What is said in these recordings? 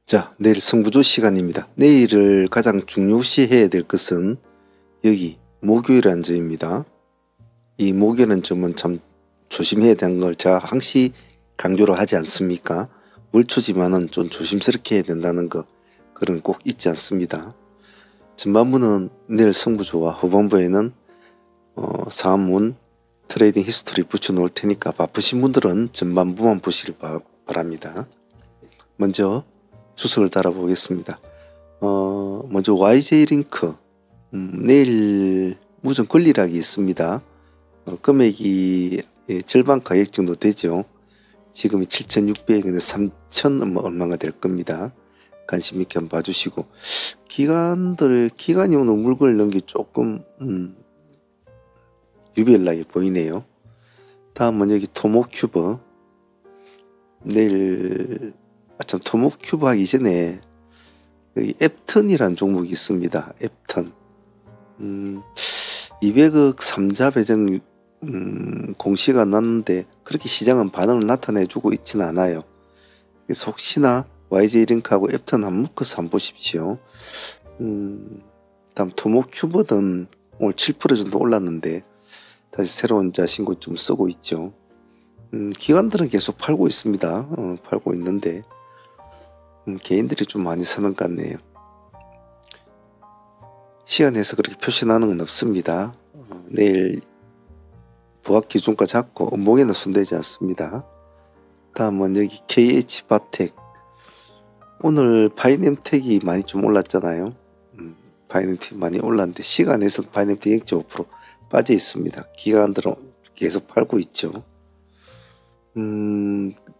자, 내일 승부조 시간입니다. 내일을 가장 중요시해야 될 것은 여기 목요일 안점입니다. 이 목요일 안점은 참 조심해야 되는 걸 제가 항시 강조를 하지 않습니까? 물초지만은 좀 조심스럽게 해야 된다는 거, 그런 꼭 잊지 않습니다. 전반부는 내일 승부조와 후반부에는 상한문 트레이딩 히스토리 붙여놓을 테니까 바쁘신 분들은 전반부만 보시길 바랍니다. 먼저 주석을 달아보겠습니다. 먼저 YJ링크 내일 무전 권리락이 있습니다. 금액이 절반 가격 정도 되죠. 지금이 7,600원에 3,000 얼마가 될 겁니다. 관심 있게 한번 봐주시고, 기간이 오늘 물건을 넣은 게 조금 유별나게 보이네요. 다음은 여기 토모큐브. 내일 참 토모큐브 하기 전에 여기 앱턴이라는 종목이 있습니다. 앱턴 200억 3자 배정 공시가 났는데 그렇게 시장은 반응을 나타내주고 있지는 않아요. 그래서 혹시나 YJ링크하고 앱턴 한번 묶어서 한번 보십시오. 다음 토모큐브는 오늘 7% 정도 올랐는데 다시 새로운 신고점을 쓰고 있죠. 기관들은 계속 팔고 있습니다. 팔고 있는데 개인들이 좀 많이 사는 것 같네요. 시간에서 그렇게 표시나는 건 없습니다. 내일 부합 기준가 잡고 음봉에는 손대지 않습니다. 다음은 여기 KH바텍. 오늘 바이넴텍이 많이 좀 올랐잖아요. 바이넴텍이 많이 올랐는데 시간에서 바이넴텍 0.5% 빠져 있습니다. 기관들은 계속 팔고 있죠.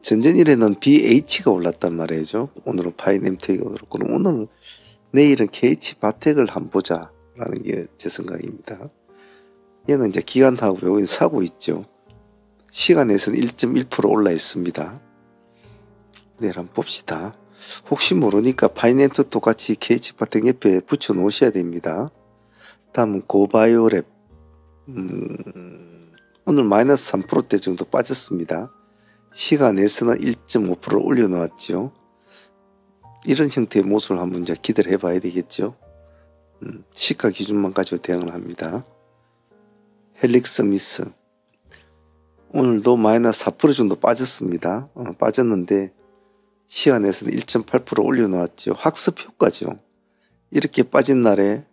전전일에는 BH가 올랐단 말이죠. 오늘은 바이넴텍이 오르고, 그럼 오늘 내일은 KH바텍을 한번 보자라는 게 제 생각입니다. 얘는 이제 기관하고 여기 사고 있죠. 시간에서는 1.1% 올라 있습니다. 내일 한번 봅시다. 혹시 모르니까 바이낸트 똑같이 KH바텍 옆에 붙여 놓으셔야 됩니다. 다음은 고바이오랩. 오늘 마이너스 3%대 정도 빠졌습니다. 시간에서는 1.5% 올려놓았죠. 이런 형태의 모습을 한번 이제 기대를 해봐야 되겠죠. 시가 기준만 가지고 대응을 합니다. 헬릭스미스. 오늘도 마이너스 4% 정도 빠졌습니다. 빠졌는데 시간에서는 1.8% 올려놓았죠. 학습 효과죠. 이렇게 빠진 날에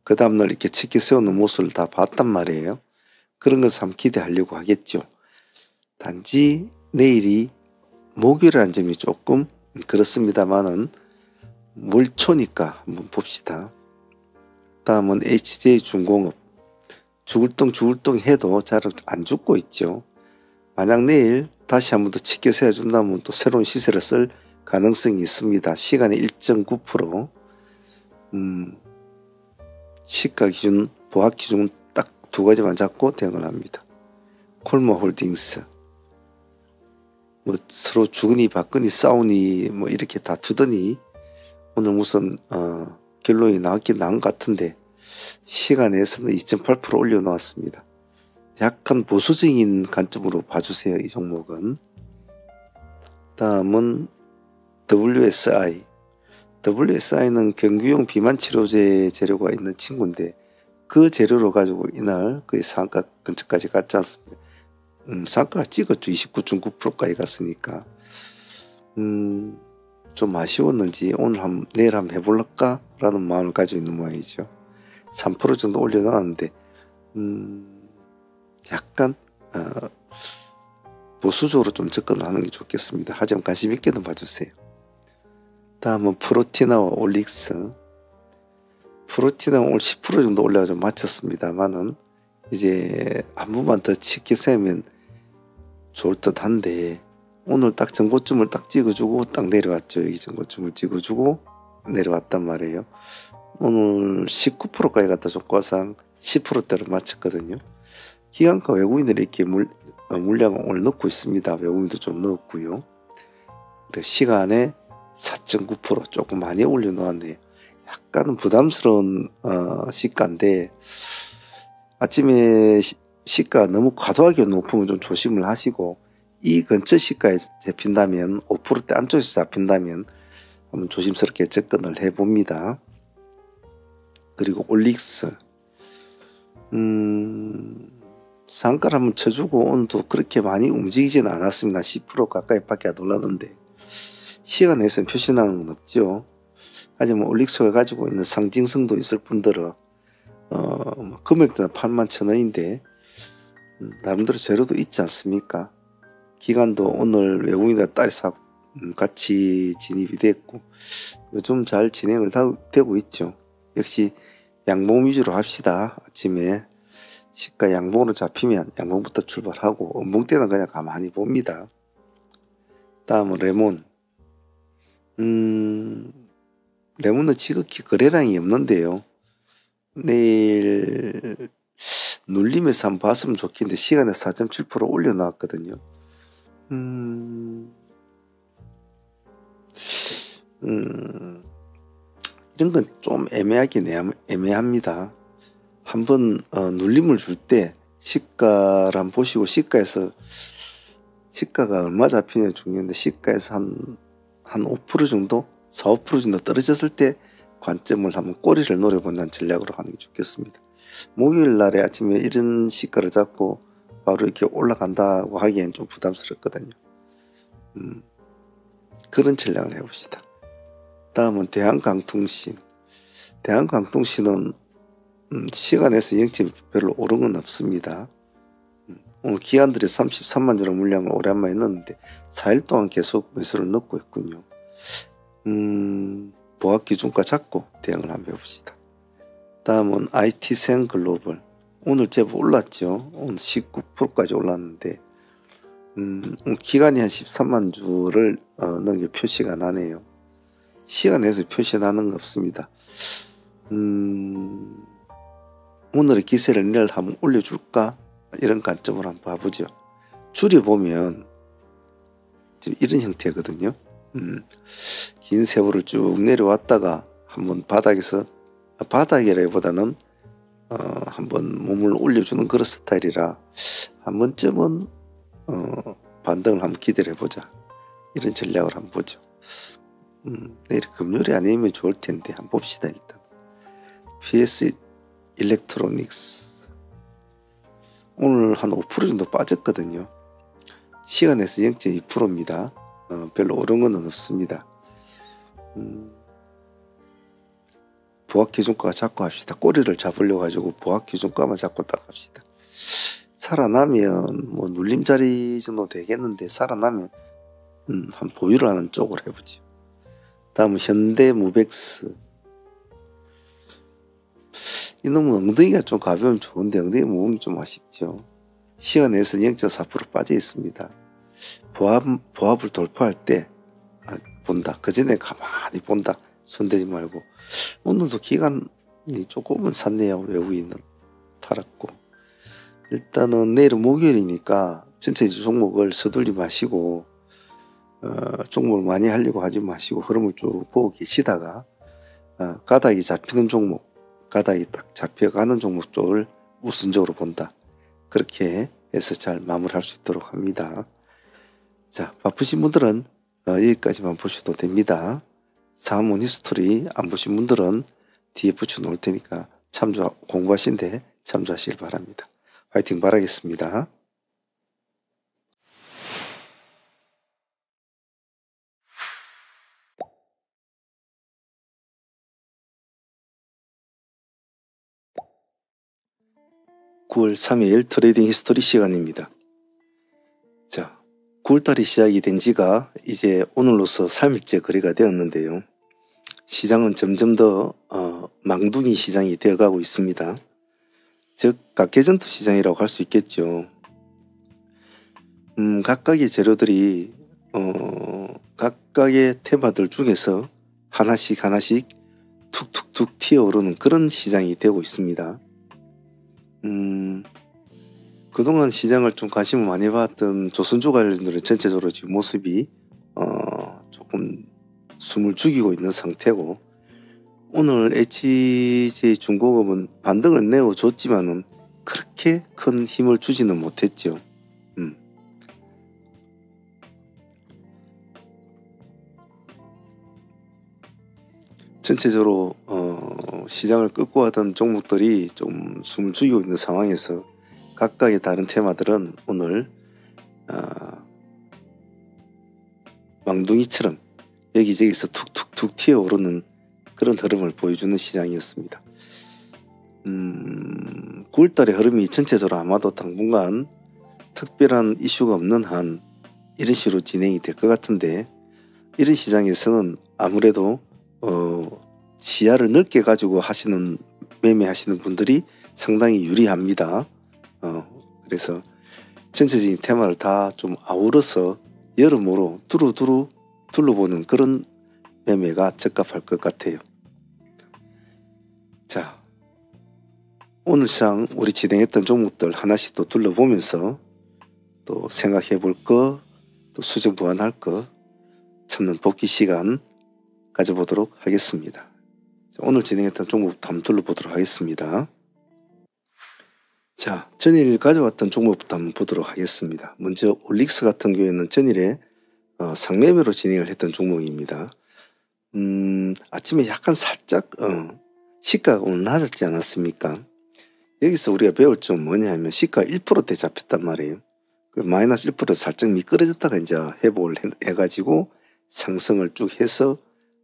그 다음날 이렇게 치켜 세우는 모습을 다 봤단 말이에요. 그런 것을 한번 기대하려고 하겠죠. 단지 내일이 목요일이라는 점이 조금 그렇습니다만은 물초니까 한번 봅시다. 다음은 HJ중공업. 죽을똥 해도 잘 안 죽고 있죠. 만약 내일 다시 한 번 더 치켜 세워준다면 또 새로운 시세를 쓸 가능성이 있습니다. 시간이 1.9%. 시가 기준, 보합 기준 딱 두 가지만 잡고 대응을 합니다. 콜모홀딩스. 서로 주거니 받거니 싸우니 이렇게 다투더니 오늘 무슨 결론이 나왔긴 나온 것 같은데 시간에서는 2.8% 올려놓았습니다. 약간 보수적인 관점으로 봐주세요. 이 종목은. 다음은 WSI. WSI는 경구용 비만 치료제 재료가 있는 친구인데 그 재료로 가지고 이날 거의 상가 근처까지 갔지 않습니까? 상가가 찍었죠. 29.9%까지 갔으니까. 좀 아쉬웠는지 내일 한번 해볼까? 라는 마음을 가지고 있는 모양이죠. 3% 정도 올려놨는데, 약간, 보수적으로 좀 접근을 하는 게 좋겠습니다. 하지만 관심 있게는 봐주세요. 다음은 프로티나와 올릭스. 프로티나 오늘 10% 정도 올라가서 마쳤습니다만은, 이제 한 번만 더 치켜 세우면 좋을 듯 한데, 오늘 딱 전고점을 딱 찍어주고 딱 내려왔죠. 여기 전고점을 찍어주고 내려왔단 말이에요. 오늘 19%까지 갔다 줬고상 10%대로 마쳤거든요. 기관가 외국인들이 이렇게 물량을 오늘 넣고 있습니다. 외국인도 좀 넣었고요. 시간에 4.9% 조금 많이 올려놓았네요. 약간 부담스러운 시가인데 아침에 시가 너무 과도하게 높으면 좀 조심을 하시고, 이 근처 시가에 잡힌다면 5%대 안쪽에서 잡힌다면 한번 조심스럽게 접근을 해봅니다. 그리고 올릭스 상가를 한번 쳐주고 오늘도 그렇게 많이 움직이지는 않았습니다. 10% 가까이 밖에 안 올랐는데 시간 내에서는 표시나는 건 없죠. 하지만 올릭스가 가지고 있는 상징성도 있을 뿐더러 금액도 81,000원인데 나름대로 재료도 있지 않습니까? 기간도 오늘 외국인과 딸 같이 진입이 됐고 요즘 잘 진행을 되고 있죠. 역시 양봉 위주로 합시다. 아침에 시가 양봉으로 잡히면 양봉부터 출발하고 음봉 때는 그냥 가만히 봅니다. 다음은 레몬. 레몬은 지극히 거래량이 없는데요. 내일 눌림에서 한번 봤으면 좋겠는데 시간에 4.7% 올려놨거든요. 이런 건 좀 애매합니다. 한번 눌림을 줄 때 시가를 한번 보시고 시가가 얼마 잡히냐 중요한데 시가에서 한 5% 정도 4, 5% 정도 떨어졌을 때 관점을 한번 꼬리를 노려본다는 전략으로 하는 게 좋겠습니다. 목요일 날에 아침에 이런 시가를 잡고 바로 이렇게 올라간다고 하기엔 좀 부담스럽거든요. 그런 전략을 해봅시다. 다음은 대한강통신. 대한강통신은 시간에서 영점이 별로 오른 건 없습니다. 오늘 기관들이 33만 주의 물량을 오랜만에 넣었는데 4일 동안 계속 매수를 넣고 있군요. 보합기준가 잡고 대응을 한번 해봅시다. 다음은 IT생 글로벌. 오늘 제법 올랐죠. 오늘 19%까지 올랐는데 기간이 한 13만 주를 넣은 게 표시가 나네요. 시간에서 표시 나는 거 없습니다. 오늘의 기세를 내일 한번 올려줄까? 이런 관점으로 한번 봐보죠. 줄여보면 지금 이런 형태거든요. 긴 세월을 쭉 내려왔다가 한번 바닥이라기보다는 한번 몸을 올려주는 그런 스타일이라 한 번쯤은 반등을 한번 기대를 해보자. 이런 전략을 한번 보죠. 내일 금요일이 아니면 좋을 텐데 한번 봅시다. 일단 PS 일렉트로닉스 오늘 한 5% 정도 빠졌거든요. 시간에서 0.2%입니다. 별로 오른 건 없습니다. 보합기준가 잡고 합시다. 꼬리를 잡으려고 가지고 보합기준가만 잡고 딱 합시다. 살아나면 뭐 눌림자리 정도 되겠는데 살아나면 한 보유를 하는 쪽으로 해보죠. 다음은 현대무백스. 이놈은 엉덩이가 좀 가벼우면 좋은데 엉덩이 무거운 게 좀 아쉽죠. 시간에서 0.4% 빠져 있습니다. 보합을 돌파할 때 본다. 그 전에 가만히 본다. 손대지 말고. 오늘도 기간이 조금은 샀네요. 외국인은 팔았고. 일단은 내일은 목요일이니까 전체적 종목을 서둘리 마시고 종목을 많이 하려고 하지 마시고 흐름을 쭉 보고 계시다가 가닥이 잡히는 종목, 가닥이 딱 잡혀가는 종목 쪽을 우선적으로 본다. 그렇게 해서 잘 마무리할 수 있도록 합니다. 자, 바쁘신 분들은 여기까지만 보셔도 됩니다. 상한문 히스토리 안 보신 분들은 뒤에 붙여놓을 테니까 공부하신데 참조하시길 바랍니다. 화이팅 바라겠습니다. 9월 3일 트레이딩 히스토리 시간입니다. 자, 9월달이 시작이 된 지가 이제 오늘로서 3일째 거래가 되었는데요. 시장은 점점 더 망둥이 시장이 되어가고 있습니다. 즉 각계전투 시장이라고 할 수 있겠죠. 각각의 재료들이 각각의 테마들 중에서 하나씩 툭툭툭 튀어오르는 그런 시장이 되고 있습니다. 그동안 시장을 좀 관심을 많이 받았던 조선주 관련들은 전체적으로 지금 모습이 조금 숨을 죽이고 있는 상태고, 오늘 HJ중공업은 반등을 내어줬지만은 그렇게 큰 힘을 주지는 못했죠. 전체적으로 시장을 끌고 가던 종목들이 좀 숨을 죽이고 있는 상황에서 각각의 다른 테마들은 오늘 왕둥이처럼 여기저기서 툭툭툭 튀어오르는 그런 흐름을 보여주는 시장이었습니다. 9월달의 흐름이 전체적으로 아마도 당분간 특별한 이슈가 없는 한 이런 식으로 진행이 될 것 같은데, 이런 시장에서는 아무래도 시야를 넓게 가지고 매매하시는 분들이 상당히 유리합니다. 그래서 전체적인 테마를 다 좀 아우러서 여러모로 두루두루 둘러보는 그런 매매가 적합할 것 같아요. 자, 오늘 시장 우리 진행했던 종목들 하나씩 또 둘러보면서 또 생각해 볼 거, 또 수정 보완할 거 찾는 복귀 시간 가져보도록 하겠습니다. 오늘 진행했던 종목부터 한번 둘러보도록 하겠습니다. 자, 전일 가져왔던 종목부터 한번 보도록 하겠습니다. 먼저 올릭스 같은 경우에는 전일에 상매매로 진행을 했던 종목입니다. 아침에 약간 살짝 시가가 오늘 낮았지 않았습니까? 여기서 우리가 배울 점 뭐냐 하면 시가가 1%대 잡혔단 말이에요. 마이너스 1% 살짝 미끄러졌다가 이제 회복을 해가지고 상승을 쭉 해서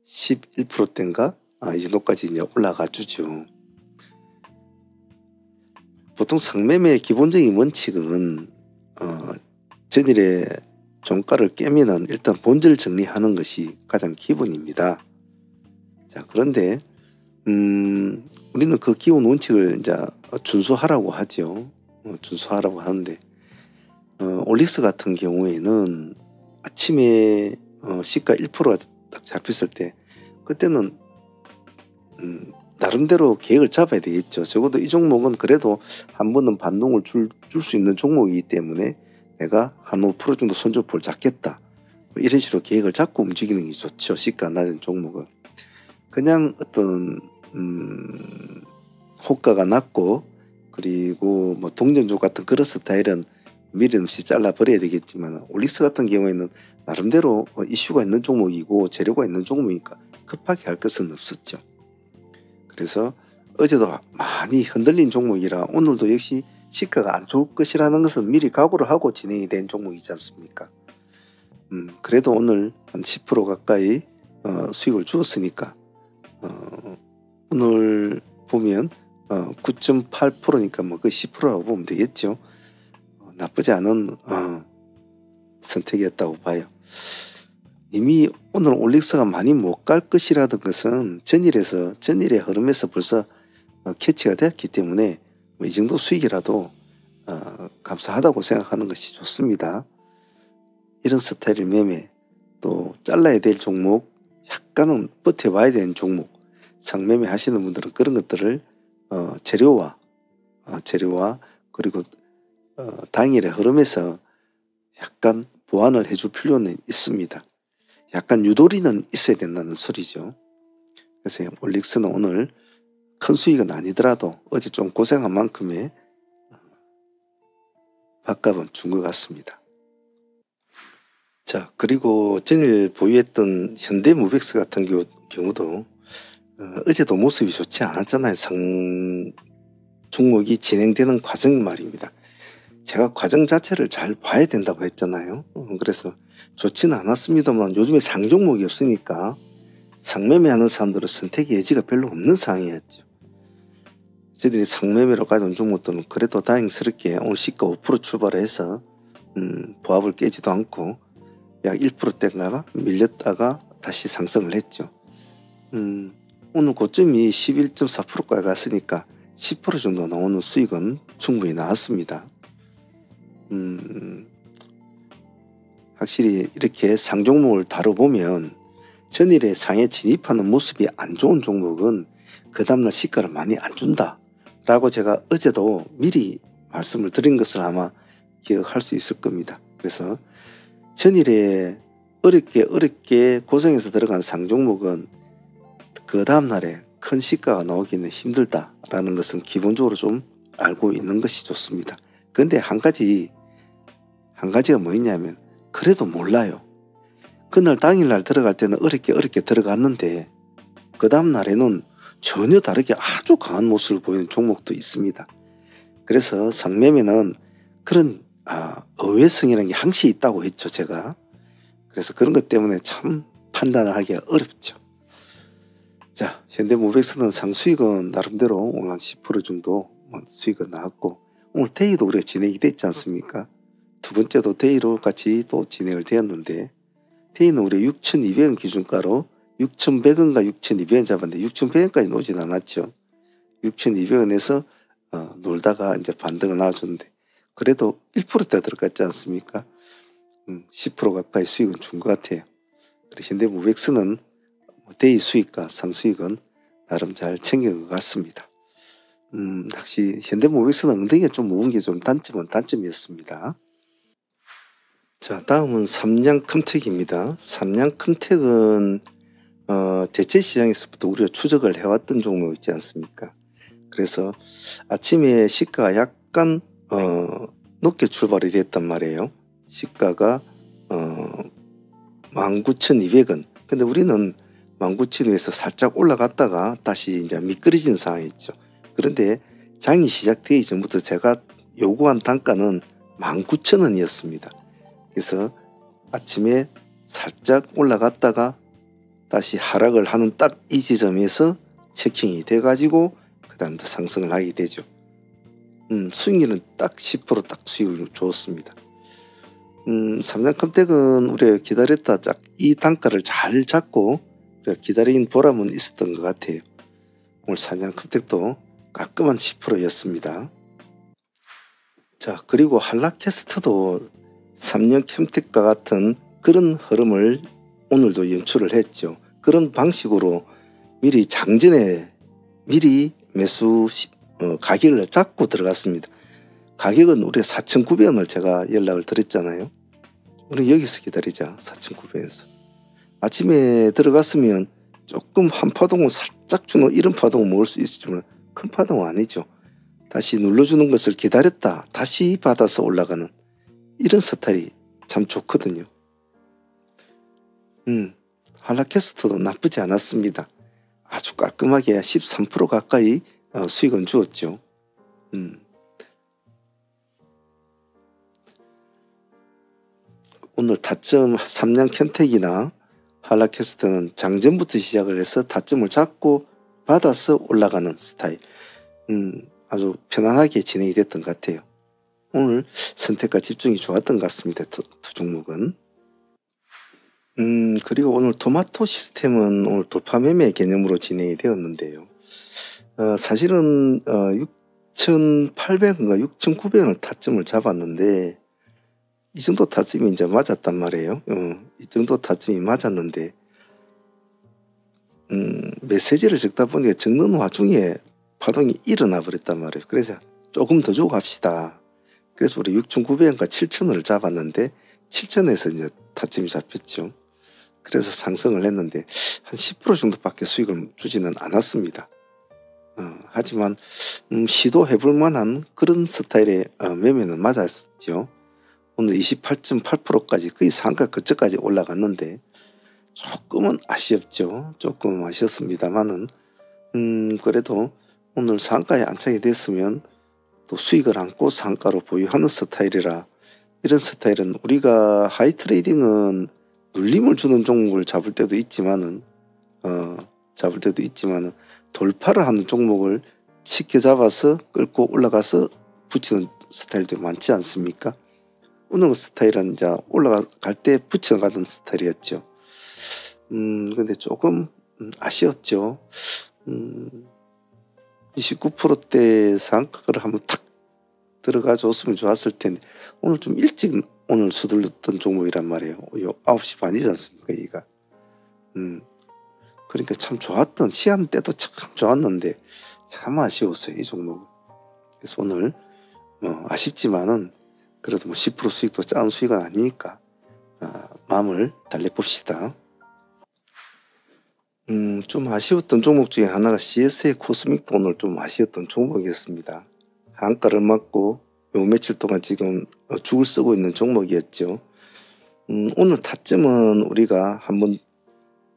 11%대인가 이 정도까지 이제 올라가 주죠. 보통 상매매의 기본적인 원칙은 전일에 종가를 깨면은 일단 본질 정리하는 것이 가장 기본입니다. 자, 그런데 우리는 그 기본 원칙을 이제 준수하라고 하죠. 준수하라고 하는데 올릭스 같은 경우에는 아침에 시가 1%가 딱 잡혔을 때 그때는 나름대로 계획을 잡아야 되겠죠. 적어도 이 종목은 그래도 한 번은 반동을 줄 수 있는 종목이기 때문에 내가 한 5% 정도 손절폭을 잡겠다. 이런 식으로 계획을 잡고 움직이는 게 좋죠. 시가 낮은 종목은. 그냥 어떤 호가가 낮고 그리고 뭐 동전주 같은 그런 스타일은 미련 없이 잘라버려야 되겠지만, 올릭스 같은 경우에는 나름대로 이슈가 있는 종목이고 재료가 있는 종목이니까 급하게 할 것은 없었죠. 그래서 어제도 많이 흔들린 종목이라 오늘도 역시 시가가 안 좋을 것이라는 것은 미리 각오를 하고 진행이 된 종목이지 않습니까? 그래도 오늘 한 10% 가까이 수익을 주었으니까 오늘 보면 9.8%니까 뭐 그 10%라고 보면 되겠죠. 나쁘지 않은 선택이었다고 봐요. 이미 오늘 올릭스가 많이 못 갈 것이라는 것은 전일의 흐름에서 벌써 캐치가 되었기 때문에 뭐 이 정도 수익이라도 감사하다고 생각하는 것이 좋습니다. 이런 스타일의 매매, 또 잘라야 될 종목, 약간은 버텨봐야 되는 종목, 상매매 하시는 분들은 그런 것들을 재료와 그리고 당일의 흐름에서 약간 보완을 해줄 필요는 있습니다. 약간 유도리는 있어야 된다는 소리죠. 그래서 올릭스는 오늘 큰 수익은 아니더라도 어제 좀 고생한 만큼의 밥값은 준 것 같습니다. 자, 그리고 전일 보유했던 현대무백스 같은 경우도 어제도 모습이 좋지 않았잖아요. 종목이 진행되는 과정이 말입니다. 제가 과정 자체를 잘 봐야 된다고 했잖아요. 그래서 좋지는 않았습니다만 요즘에 상종목이 없으니까 상매매하는 사람들은 선택의 여지가 별로 없는 상황이었죠. 저희들이 상매매로 가져온 종목들은 그래도 다행스럽게 오늘 시가 5% 출발해서 보합을 깨지도 않고 약 1%대인가가 밀렸다가 다시 상승을 했죠. 오늘 고점이 11.4%까지 갔으니까 10% 정도 나오는 수익은 충분히 나왔습니다. 확실히 이렇게 상종목을 다뤄보면 전일에 상에 진입하는 모습이 안 좋은 종목은 그 다음날 시가를 많이 안 준다 라고 제가 어제도 미리 말씀을 드린 것을 아마 기억할 수 있을 겁니다. 그래서 전일에 어렵게 고생해서 들어간 상종목은 그 다음날에 큰 시가가 나오기는 힘들다라는 것은 기본적으로 좀 알고 있는 것이 좋습니다. 그런데 한 가지가 뭐였냐면 그래도 몰라요. 그날 당일날 들어갈 때는 어렵게 들어갔는데 그 다음 날에는 전혀 다르게 아주 강한 모습을 보이는 종목도 있습니다. 그래서 상매매는 그런 의외성이라는 게 항시 있다고 했죠, 제가. 그래서 그런 것 때문에 참 판단을 하기가 어렵죠. 자, 현대모백스는 상수익은 나름대로 오늘 한 10% 정도 수익은 나왔고, 오늘 데이도 우리가 진행이 됐지 않습니까? 두 번째도 데이로 같이 또 진행을 되었는데, 데이는 우리 6,200원 기준가로 6,100원과 6,200원 잡았는데 6,100원까지 놓진 않았죠. 6,200원에서 놀다가 이제 반등을 나와줬는데, 그래도 1%대 들어갔지 않습니까? 10% 가까이 수익은 준 것 같아요. 현대모백스는 데이 수익과 상수익은 나름 잘 챙긴 것 같습니다. 확실히 현대모백스는 엉덩이가 좀 무거운 게 좀 단점이었습니다. 자, 다음은 삼양컴텍입니다. 삼양컴텍은 대체시장에서부터 우리가 추적을 해왔던 종목 있지 않습니까? 그래서 아침에 시가가 약간 높게 출발이 됐단 말이에요. 시가가 19,200원. 근데 우리는 19,000원에서 살짝 올라갔다가 다시 이제 미끄러진 상황이었죠. 그런데 장이 시작되기 전부터 제가 요구한 단가는 19,000원이었습니다. 그래서 아침에 살짝 올라갔다가 다시 하락을 하는 딱 이 지점에서 체킹이 돼가지고 그 다음부터 상승을 하게 되죠. 수익률은 딱 10% 딱 수익을 줬습니다. 삼양컴텍은 우리가 기다렸다 이 단가를 잘 잡고 우리가 기다린 보람은 있었던 것 같아요. 오늘 삼양컴텍도 깔끔한 10%였습니다. 자, 그리고 한라캐스트도 삼양컴텍과 같은 그런 흐름을 오늘도 연출을 했죠. 그런 방식으로 미리 장전에 미리 매수 가격을 잡고 들어갔습니다. 가격은 우리가 4,900원을 제가 연락을 드렸잖아요. 우리 여기서 기다리자. 4,900원에서 아침에 들어갔으면 조금 한 파동을 살짝 주는 이런 파동을 먹을 수 있지만 큰 파동은 아니죠. 다시 눌러주는 것을 기다렸다 다시 받아서 올라가는 이런 스타일이 참 좋거든요. 한라캐스트도 나쁘지 않았습니다. 아주 깔끔하게 13% 가까이 수익은 주었죠. 오늘 타점 삼양컴텍이나 한라캐스트는 장전부터 시작을 해서 타점을 잡고 받아서 올라가는 스타일. 아주 편안하게 진행이 됐던 것 같아요. 오늘 선택과 집중이 좋았던 것 같습니다. 두 종목은. 그리고 오늘 토마토 시스템은 오늘 돌파 매매 개념으로 진행이 되었는데요. 사실은 6,800원과 6,900원을 타점을 잡았는데 이 정도 타점이 이제 맞았단 말이에요. 이 정도 타점이 맞았는데 메시지를 적다 보니까 적는 와중에 파동이 일어나 버렸단 말이에요. 그래서 조금 더 주고 갑시다. 그래서 우리 6,900원과 7,000원을 잡았는데 7,000원에서 이제 타점이 잡혔죠. 그래서 상승을 했는데 한 10% 정도밖에 수익을 주지는 않았습니다. 하지만 시도해볼 만한 그런 스타일의 매매는 맞았죠. 오늘 28.8%까지 거의 상가 근처까지 올라갔는데 조금은 아쉬웠죠. 조금 아쉬웠습니다만은 그래도 오늘 상가에 안착이 됐으면 또 수익을 안고 상가로 보유하는 스타일이라 이런 스타일은 우리가 하이 트레이딩은 눌림을 주는 종목을 잡을 때도 있지만은 돌파를 하는 종목을 쉽게 잡아서 끌고 올라가서 붙이는 스타일도 많지 않습니까? 오늘 스타일은 이제 올라갈 때 붙여가는 스타일이었죠. 근데 조금 아쉬웠죠. 29%대 상가를 한번 탁 들어가 줬으면 좋았을 텐데 오늘 좀 일찍 오늘 수들렀던 종목이란 말이에요. 9시 반이지 않습니까? 이가. 그러니까 참 좋았던 시간대도 참 좋았는데 참 아쉬웠어요. 이 종목. 그래서 오늘 아쉽지만은 그래도 10% 수익도 작은 수익은 아니니까 마음을 달래봅시다. 좀 아쉬웠던 종목 중에 하나가 CSA 코스믹도 오늘 좀 아쉬웠던 종목이었습니다. 한가를 맞고 요 며칠 동안 지금 죽을 쓰고 있는 종목이었죠. 오늘 타점은 우리가 한번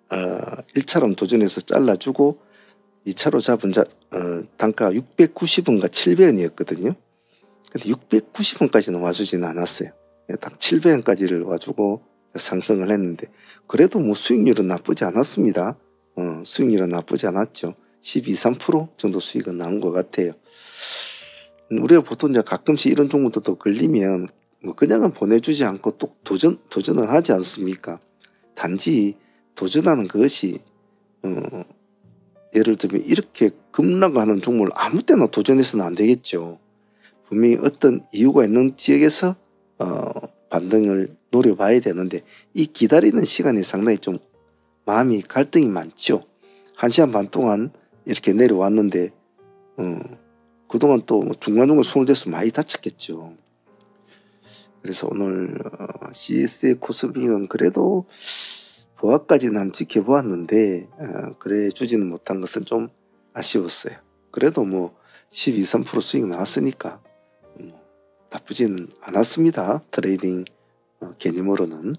1차로 도전해서 잘라주고 2차로 잡은 단가가 690원과 700원이었거든요. 근데 690원까지는 와주지는 않았어요. 딱 700원까지를 와주고 상승을 했는데 그래도 뭐 수익률은 나쁘지 않았습니다. 수익률은 나쁘지 않았죠. 12, 3% 정도 수익은 나온 것 같아요. 우리가 보통 이제 가끔씩 이런 종목도 걸리면 뭐 그냥은 보내주지 않고 또 도전을 하지 않습니까? 단지 도전하는 것이 예를 들면 이렇게 급락하는 종목을 아무 때나 도전해서는 안 되겠죠. 분명히 어떤 이유가 있는 지역에서 반등을 노려봐야 되는데 이 기다리는 시간이 상당히 좀 마음이 갈등이 많죠. 1시간 반 동안 이렇게 내려왔는데 그동안 또 중간중간 손을 대서 많이 다쳤겠죠. 그래서 오늘 CS의 코스피는 그래도 보합까지는 한번 지켜보았는데 그래 주지는 못한 것은 좀 아쉬웠어요. 그래도 뭐 12, 3% 수익 나왔으니까 나쁘지는 않았습니다. 트레이딩 개념으로는.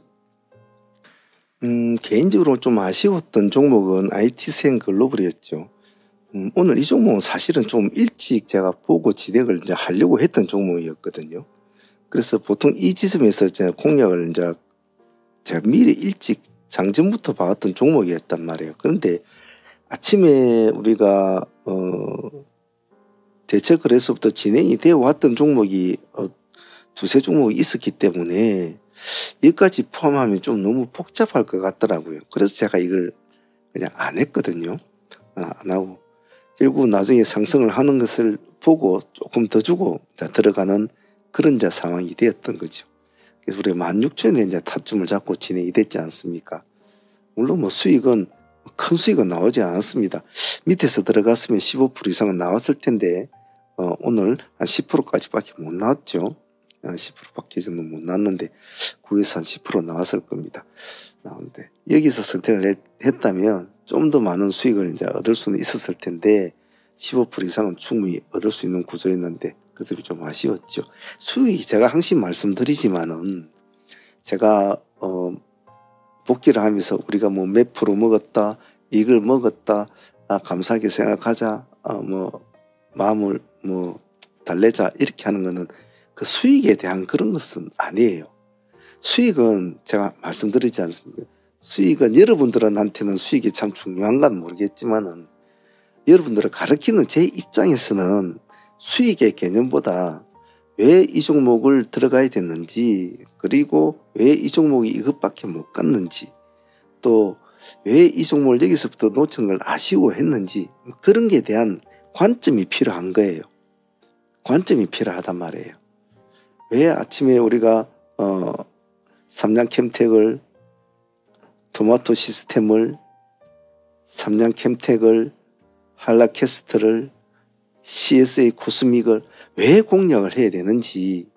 개인적으로 좀 아쉬웠던 종목은 IT생 글로벌이었죠. 오늘 이 종목은 사실은 좀 일찍 제가 보고 진행을 이제 하려고 했던 종목이었거든요. 그래서 보통 이 지점에서 제가 공략을 이제 제가 미리 일찍 장전부터 봐왔던 종목이었단 말이에요. 그런데 아침에 우리가 대체 거래소부터 진행이 되어 왔던 종목이 두세 종목이 있었기 때문에 여기까지 포함하면 좀 너무 복잡할 것 같더라고요. 그래서 제가 이걸 그냥 안 했거든요. 안 하고 결국 나중에 상승을 하는 것을 보고 조금 더 주고 들어가는 그런 상황이 되었던 거죠. 그래서 우리 16,000원에 이제 타점을 잡고 진행이 됐지 않습니까? 물론 뭐 수익은 큰 수익은 나오지 않았습니다. 밑에서 들어갔으면 15% 이상은 나왔을 텐데 오늘 한 10%까지밖에 못 나왔죠. 10%밖에 정도 못 나왔는데 9에서 한 10% 나왔을 겁니다. 나오는데 여기서 선택을 했다면 좀 더 많은 수익을 이제 얻을 수는 있었을 텐데 15% 이상은 충분히 얻을 수 있는 구조였는데 그 점이 좀 아쉬웠죠. 수익이 제가 항상 말씀드리지만은 제가 복귀를 하면서 우리가 뭐 몇 프로 먹었다, 이걸 먹었다, 감사하게 생각하자, 뭐 마음을 뭐 달래자 이렇게 하는 거는 그 수익에 대한 그런 것은 아니에요. 수익은 제가 말씀드리지 않습니까? 수익은 여러분들한테는 수익이 참 중요한 건 모르겠지만은 여러분들을 가르치는 제 입장에서는 수익의 개념보다 왜 이 종목을 들어가야 됐는지, 그리고 왜 이 종목이 이것밖에 못 갔는지, 또 왜 이 종목을 여기서부터 놓친 걸 아쉬워했는지, 그런 게 대한 관점이 필요한 거예요. 관점이 필요하단 말이에요. 왜 아침에 우리가 삼양캠텍을, 토마토 시스템을, 삼양캠텍을, 한라캐스트를, CSA 코스믹을 왜 공략을 해야 되는지,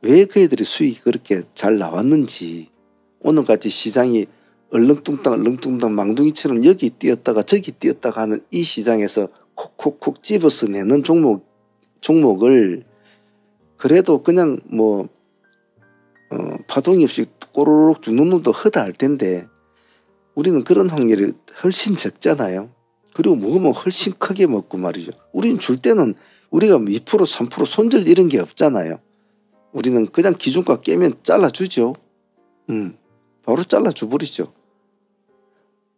왜 그 애들이 수익이 그렇게 잘 나왔는지, 오늘같이 시장이 얼렁뚱땅 망둥이처럼 여기 뛰었다가 저기 뛰었다가 하는 이 시장에서 콕콕콕 집어서 내는 종목을 그래도 그냥 뭐 파동이 없이 꼬르륵 죽는 놈도 허다할 텐데 우리는 그런 확률이 훨씬 적잖아요. 그리고 먹으면 훨씬 크게 먹고 말이죠. 우리는 줄 때는 우리가 2% 3% 손절 이런 게 없잖아요. 우리는 그냥 기준가 깨면 잘라주죠. 바로 잘라줘버리죠.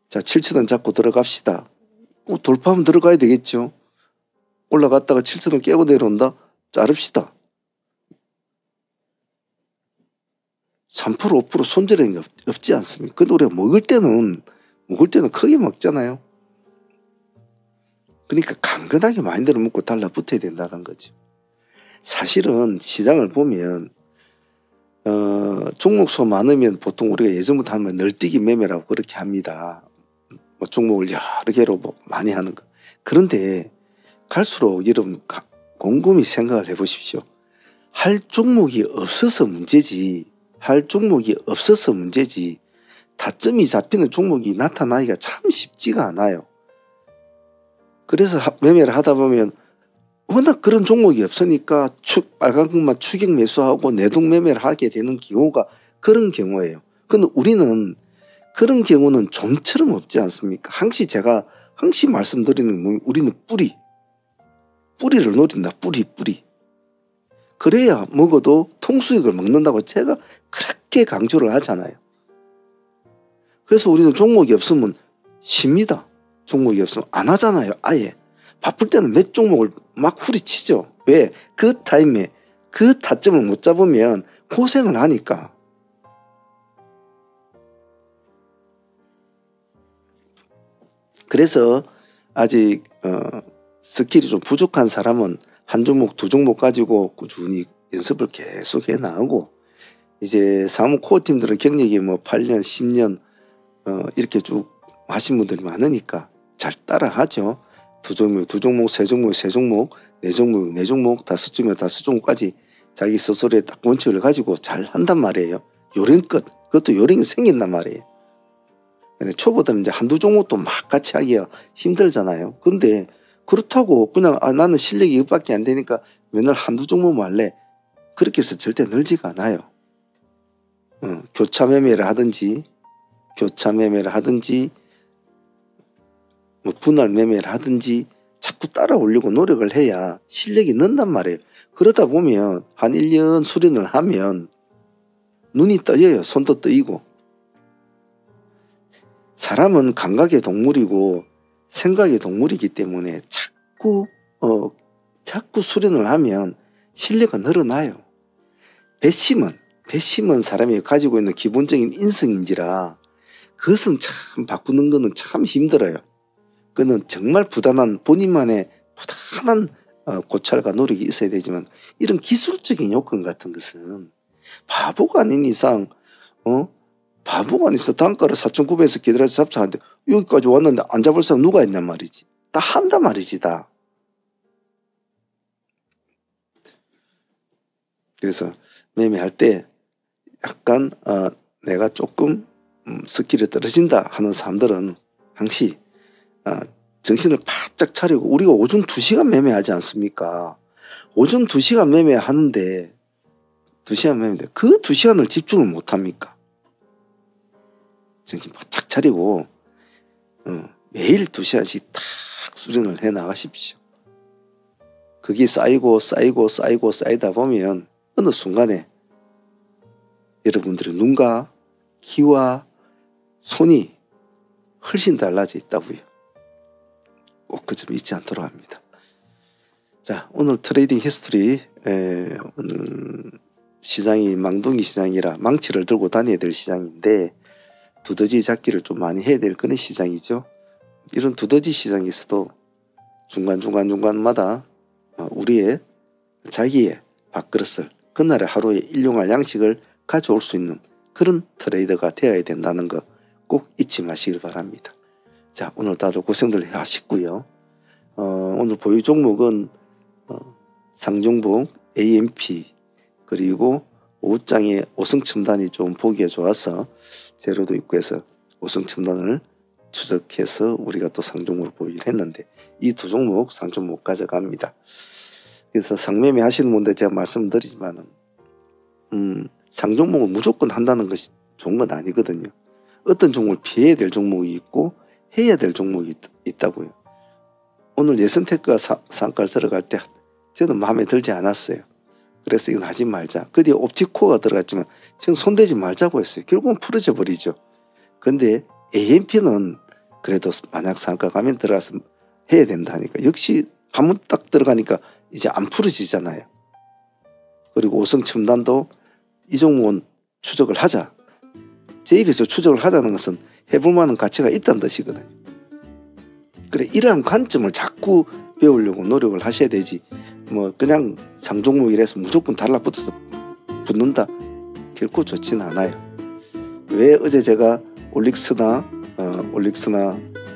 자, 7,000원 잡고 들어갑시다. 돌파하면 들어가야 되겠죠. 올라갔다가 7,000원 깨고 내려온다? 자릅시다. 3% 5% 손절이 없지 않습니까? 근데 우리가 먹을 때는 크게 먹잖아요. 그러니까 강건하게 마인드를 먹고 달라붙어야 된다는 거죠. 사실은 시장을 보면 종목수 많으면 보통 우리가 예전부터 하면 널뛰기 매매라고 그렇게 합니다. 뭐 종목을 여러 개로 뭐 많이 하는 거. 그런데 갈수록 여러분 곰곰이 생각을 해보십시오. 할 종목이 없어서 문제지. 타점이 잡히는 종목이 나타나기가 참 쉽지가 않아요. 그래서 매매를 하다 보면 워낙 그런 종목이 없으니까 빨간 것만 추격 매수하고 내동 매매를 하게 되는 경우가 그런 경우예요. 근데 우리는 그런 경우는 좀처럼 없지 않습니까? 항시 말씀드리는 건 우리는 뿌리를 노린다. 뿌리. 그래야 먹어도 통수익을 먹는다고 제가 그렇게 강조를 하잖아요. 그래서 우리는 종목이 없으면 쉽니다. 종목이 없으면 안 하잖아요. 아예. 바쁠 때는 몇 종목을 막 후리치죠. 왜? 그 타임에 그 타점을 못 잡으면 고생을 하니까. 그래서 아직 스킬이 좀 부족한 사람은 한 종목, 두 종목 가지고 꾸준히 연습을 계속 해 나가고, 이제 사무 코어 팀들은 경력이 뭐 8년, 10년 이렇게 쭉 하신 분들이 많으니까 잘 따라 하죠. 두 종목, 세 종목, 네 종목, 다섯 종목까지 자기 스스로의 딱 원칙을 가지고 잘 한단 말이에요. 요령껏, 그것도 요령이 생긴단 말이에요. 근데 초보들은 이제 한두 종목도 막 같이 하기가 힘들잖아요. 근데 그렇다고 그냥 나는 실력이 이것밖에 안 되니까 맨날 한두 종목만 할래. 그렇게 해서 절대 늘지가 않아요. 교차 매매를 하든지 뭐 분할 매매를 하든지 자꾸 따라 올리고 노력을 해야 실력이 는단 말이에요. 그러다 보면 한 1년 수련을 하면 눈이 떠요. 손도 떠이고. 사람은 감각의 동물이고 생각의 동물이기 때문에 자꾸 수련을 하면 실력이 늘어나요. 배심은 사람이 가지고 있는 기본적인 인성인지라 그것은 참 바꾸는 거는 참 힘들어요. 그는 정말 본인만의 부단한 고찰과 노력이 있어야 되지만, 이런 기술적인 요건 같은 것은 바보가 아닌 이상 단가를 4,900에서 기다려서 잡자는데 여기까지 왔는데 안 잡을 사람 누가 있냔 말이지. 다 한단 말이지 다. 그래서 매매할 때 약간 내가 조금 스킬이 떨어진다 하는 사람들은 항시 정신을 바짝 차리고, 우리가 오전 2시간 매매하지 않습니까? 오전 2시간 매매하는데 그 2시간을 집중을 못합니까? 정신 바짝 차리고 매일 2시간씩 탁 수련을 해 나가십시오. 그게 쌓이다 보면 어느 순간에 여러분들의 눈과 귀와 손이 훨씬 달라져 있다고요. 꼭 그 점 잊지 않도록 합니다. 자, 오늘 트레이딩 히스토리, 오늘 시장이 망둥이 시장이라 망치를 들고 다녀야 될 시장인데 두더지 잡기를 좀 많이 해야 될 그런 시장이죠. 이런 두더지 시장에서도 중간마다 우리의 자기의 밥그릇을, 그날의 하루에 일용할 양식을 가져올 수 있는 그런 트레이더가 되어야 된다는 거 꼭 잊지 마시길 바랍니다. 자, 오늘 다들 고생들 하시고요. 오늘 보유 종목은 상종복, AMP, 그리고 5장의 5승 첨단이 좀 보기에 좋아서 제로도 있고 해서 5승 첨단을 추적해서 우리가 또 상종목을 보유를 했는데, 이 두 종목 상종 못 가져갑니다. 그래서 상매매 하시는 분들 제가 말씀드리지만은 상종목은 무조건 한다는 것이 좋은 건 아니거든요. 어떤 종목을 피해야 될 종목이 있고 해야 될 종목이 있다고요. 오늘 예선테크가 상가를 들어갈 때 저는 마음에 들지 않았어요. 그래서 이건 하지 말자. 그 뒤에 옵티코어가 들어갔지만 지금 손대지 말자고 했어요. 결국은 풀어져 버리죠. 근데 AMP는 그래도 만약 상가 가면 들어가서 해야 된다 하니까, 역시 한번 딱 들어가니까 이제 안 풀어지잖아요. 그리고 5승 첨단도 이 종목은 추적을 하자. 제 입에서 추적을 하자는 것은 해볼 만한 가치가 있다는 뜻이거든요. 그래, 이러한 관점을 자꾸 배우려고 노력을 하셔야 되지, 뭐 그냥 상종목이라서 무조건 달라붙어서 붙는다, 결코 좋지는 않아요. 왜 어제 제가 올릭스나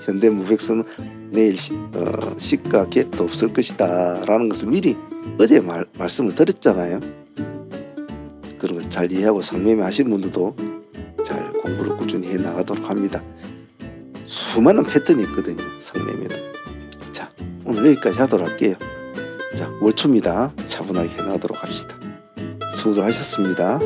현대무백스는 내일 시가 갭도 없을 것이다 라는 것을 미리 어제 말씀을 드렸잖아요. 그런 걸 잘 이해하고 상매매 하시는 분들도 잘 공부를 꾸준히 해 나가도록 합니다. 수많은 패턴이 있거든요, 상매매는. 자, 오늘 여기까지 하도록 할게요. 자, 월초입니다. 차분하게 해 나가도록 합시다. 수고들 하셨습니다.